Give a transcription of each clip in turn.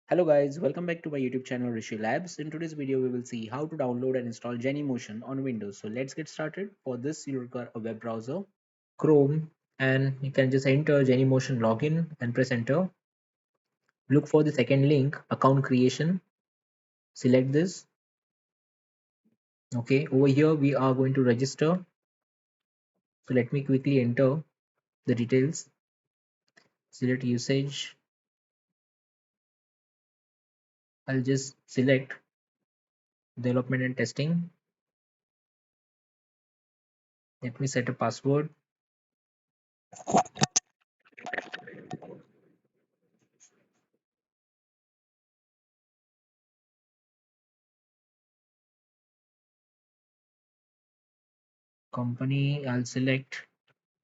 Hello guys, welcome back to my YouTube channel Rishi Labs. In today's video, we will see how to download and install Genymotion on Windows. So let's get started. For this, you require a web browser, Chrome, and you can just enter Genymotion login and press enter. Look for the second link, account creation. Select this. Okay, over here we are going to register. So let me quickly enter the details. Select usage. I'll just select development and testing. Let me set a password. Company, I'll select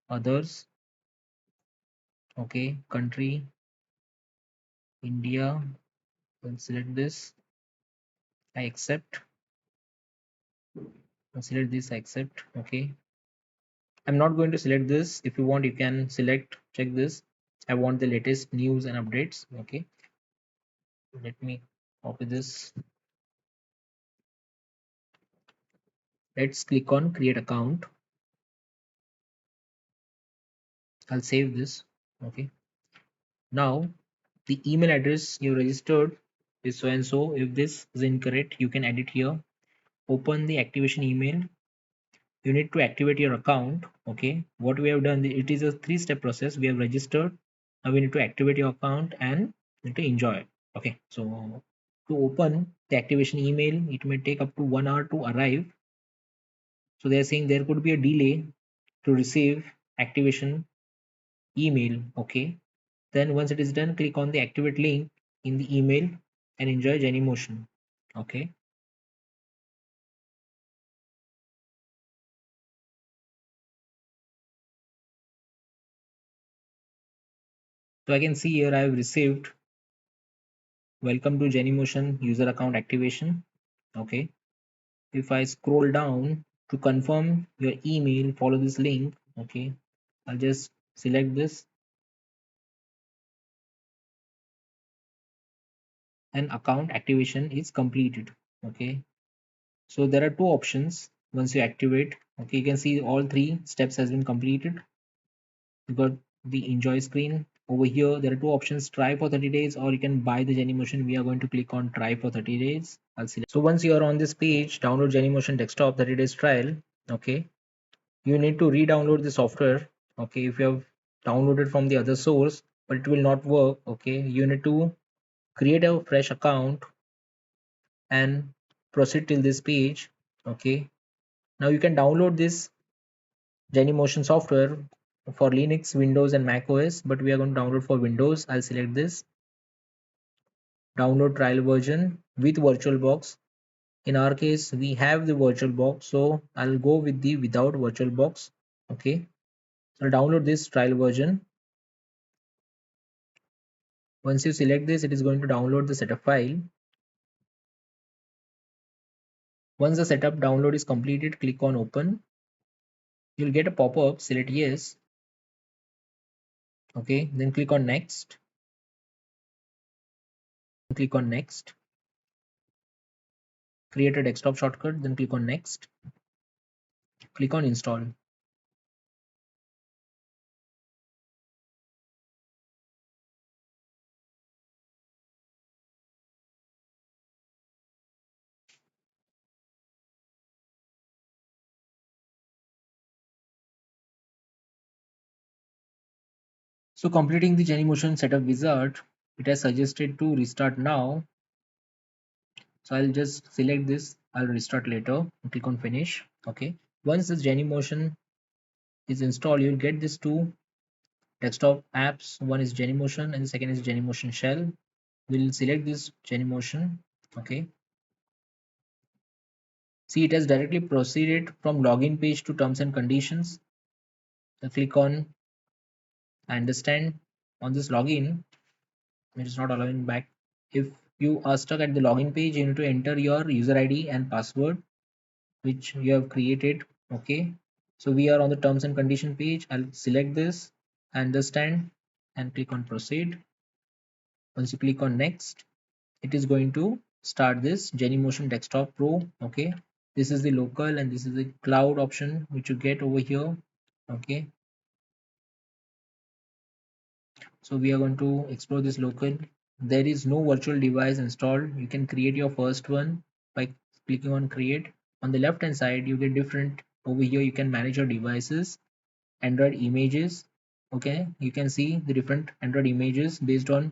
others. Okay, country, India. I'll select this. I accept. I'll select this. I accept. Okay. I'm not going to select this. If you want, you can select. Check this. I want the latest news and updates. Okay. Let me copy this. Let's click on create account. I'll save this. Okay. Now the email address you registered is so and so. If this is incorrect, you can edit here. Open the activation email. You need to activate your account. Okay, what we have done, it is a three-step process. We have registered. Now we need to activate your account and need to enjoy it. Okay, so to open the activation email, it may take up to 1 hour to arrive. So they are saying there could be a delay to receive activation email. Okay, then once it is done, click on the activate link in the email and enjoy Genymotion. Okay, so I can see here I have received welcome to Genymotion user account activation. Okay, if I scroll down to confirm your email, follow this link. Okay, I'll just select this and account activation is completed. Okay, so there are two options once you activate. Okay, you can see all three steps has been completed. You got the enjoy screen. Over here there are two options, try for 30 days or you can buy the Genymotion. We are going to click on try for 30 days. I'll select. So once you are on this page, download Genymotion Desktop 30 days trial. Okay, you need to re-download the software. Okay, if you have downloaded from the other source but it will not work, okay, you need to create a fresh account and proceed till this page. Okay, now you can download this Genymotion software for Linux, Windows and Mac OS, but we are going to download for Windows. I'll select this, download trial version with VirtualBox. In our case we have the VirtualBox, so I'll go with the without VirtualBox. Okay, so I'll download this trial version. Once you select this, it is going to download the setup file. Once the setup download is completed, click on open. You'll get a pop-up, select yes. Okay, then click on next. Click on next. Create a desktop shortcut, then click on next. Click on install. So completing the Genymotion setup wizard, it has suggested to restart now. So I'll just select this. I'll restart later. Click on finish. Okay. Once this Genymotion is installed, you'll get these two desktop apps. One is Genymotion and the second is Genymotion Shell. We'll select this Genymotion. Okay. See, it has directly proceeded from login page to terms and conditions. So click on I understand. On this login, it is not allowing back. If you are stuck at the login page, you need to enter your user ID and password which you have created. Okay, so we are on the terms and condition page. I'll select this, understand, and click on proceed. Once you click on next, it is going to start this Genymotion Desktop Pro. Okay, this is the local and this is the cloud option which you get over here. Okay, so we are going to explore this local. There is no virtual device installed. You can create your first one by clicking on create. On the left hand side you get different. Over here you can manage your devices, Android images. Okay, you can see the different Android images based on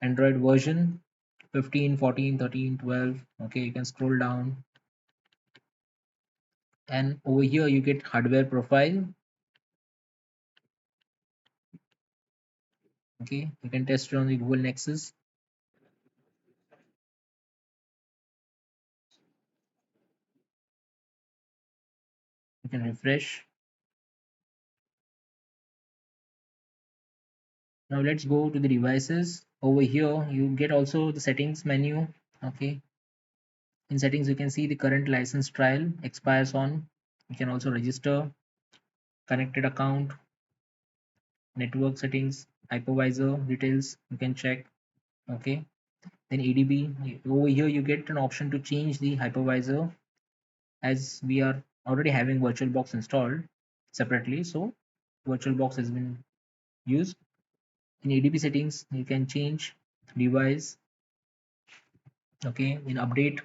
Android version 15, 14, 13, 12. Okay, you can scroll down, and over here you get hardware profile. Okay, you can test it on the Google Nexus. You can refresh. Now let's go to the devices. Over here you get also the settings menu. Okay, in settings you can see the current license trial expires on. You can also register, connected account, network settings, hypervisor details you can check. Okay, then ADB. Over here you get an option to change the hypervisor, as we are already having VirtualBox installed separately, so VirtualBox has been used. In ADB settings you can change device. Okay, in update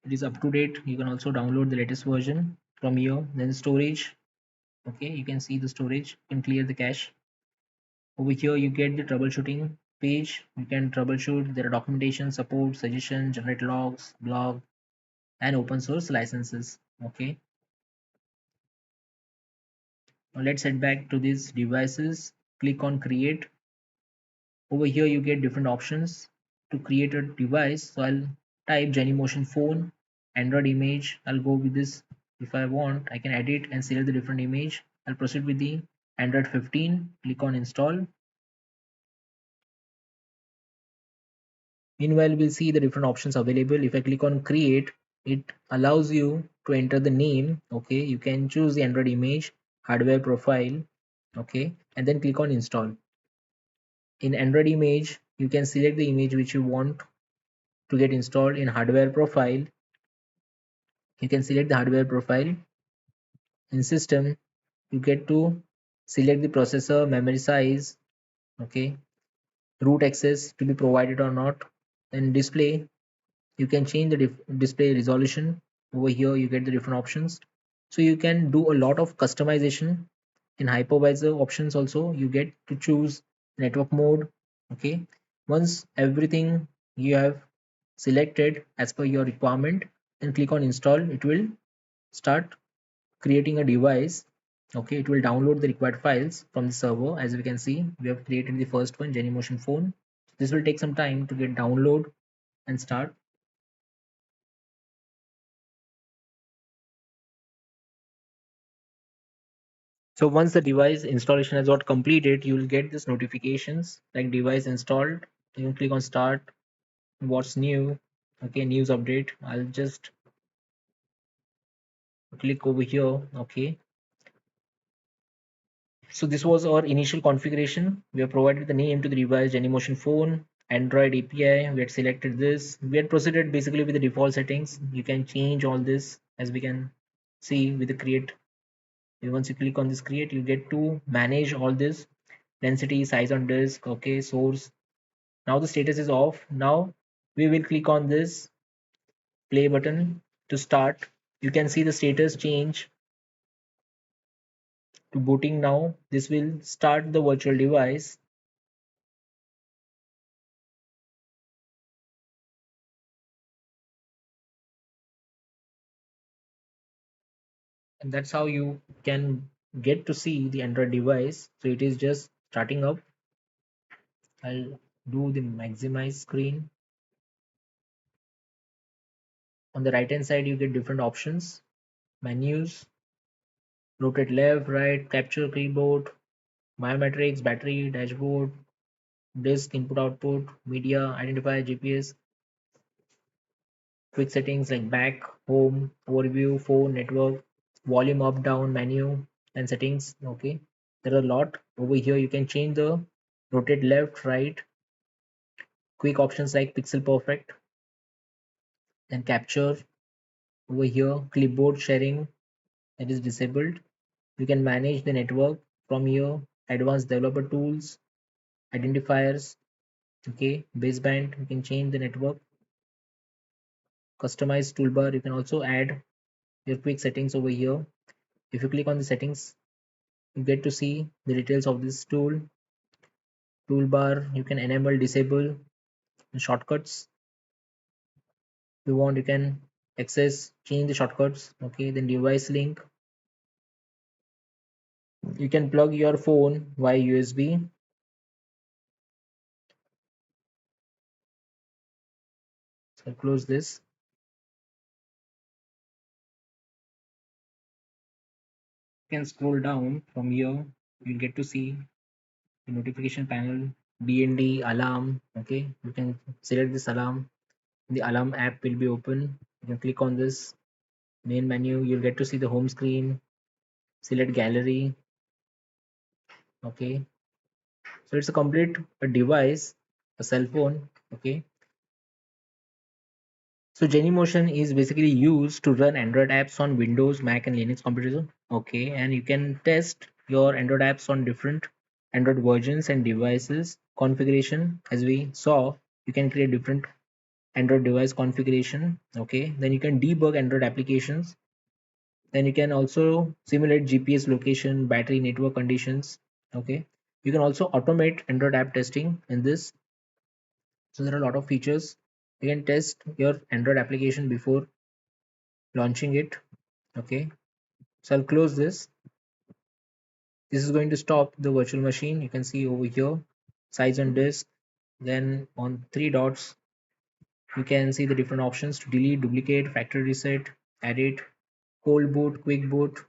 it is up to date. You can also download the latest version from here. Then storage. Okay, you can see the storage. You can clear the cache. Over here you get the troubleshooting page. You can troubleshoot. There are documentation, support, suggestion, generate logs, blog, and open source licenses. Okay, now let's head back to these devices. Click on create. Over here you get different options to create a device. So I'll type Genymotion phone, Android image. I'll go with this. If I want, I can edit and select the different image. I'll proceed with the Android 15. Click on install. Meanwhile, we'll see the different options available. If I click on create, it allows you to enter the name. Okay, you can choose the Android image, hardware profile. Okay, and then click on install. In Android image, you can select the image which you want to get installed. In hardware profile, you can select the hardware profile. In system, you get to select the processor, memory size. Okay, root access to be provided or not. Then display, you can change the display resolution. Over here you get the different options, so you can do a lot of customization. In hypervisor options also you get to choose network mode. Okay, once everything you have selected as per your requirement, then click on install. It will start creating a device. Okay, it will download the required files from the server. As we can see, we have created the first one, Genymotion phone. This will take some time to get download and start. So once the device installation has got completed, you will get this notifications like device installed. You can click on start, what's new. Okay, news update. I'll just click over here. Okay, so this was our initial configuration. We have provided the name to the device, Genymotion phone, Android API. We had selected this. We had proceeded basically with the default settings. You can change all this, as we can see with the create. Once you click on this create, you get to manage all this: density, size on disk. Okay, source. Now the status is off. Now we will click on this play button to start. You can see the status change to booting now. This will start the virtual device. And that's how you can get to see the Android device. So it is just starting up. I'll do the maximize screen. On the right hand side you get different options, menus, rotate left, right, capture keyboard, biometrics, battery, dashboard, disk, input output, media, identify, GPS, quick settings like back, home, overview, phone, network, volume up, down, menu, and settings. Okay, there are a lot over here. You can change the rotate left, right, quick options like pixel perfect, then capture over here, clipboard sharing that is disabled. You can manage the network from here, advanced developer tools, identifiers, okay, baseband, you can change the network, customize toolbar, you can also add your quick settings over here. If you click on the settings, you get to see the details of this toolbar. You can enable, disable shortcuts. If you want, you can access, change the shortcuts, okay. Then device link, you can plug your phone via USB. So close this. You can scroll down from here, you'll get to see the notification panel, DND, alarm, okay. You can select this alarm, the alarm app will be open. You can click on this main menu, you'll get to see the home screen, select gallery, okay. So it's a complete a device, a cell phone, okay. So Genymotion is basically used to run Android apps on Windows, Mac, and Linux computers. Okay, and you can test your Android apps on different Android versions and devices configuration. As we saw, you can create different Android device configuration. Okay, then you can debug Android applications. Then you can also simulate GPS location, battery, network conditions. Okay, you can also automate Android app testing in this. So there are a lot of features. You can test your Android application before launching it. Okay, so I'll close this. This is going to stop the virtual machine. You can see over here size on disk, then on three dots you can see the different options to delete, duplicate, factory reset, edit, cold boot, quick boot.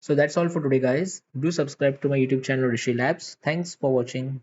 So that's all for today, guys. Do subscribe to my YouTube channel Rishi Labs. Thanks for watching.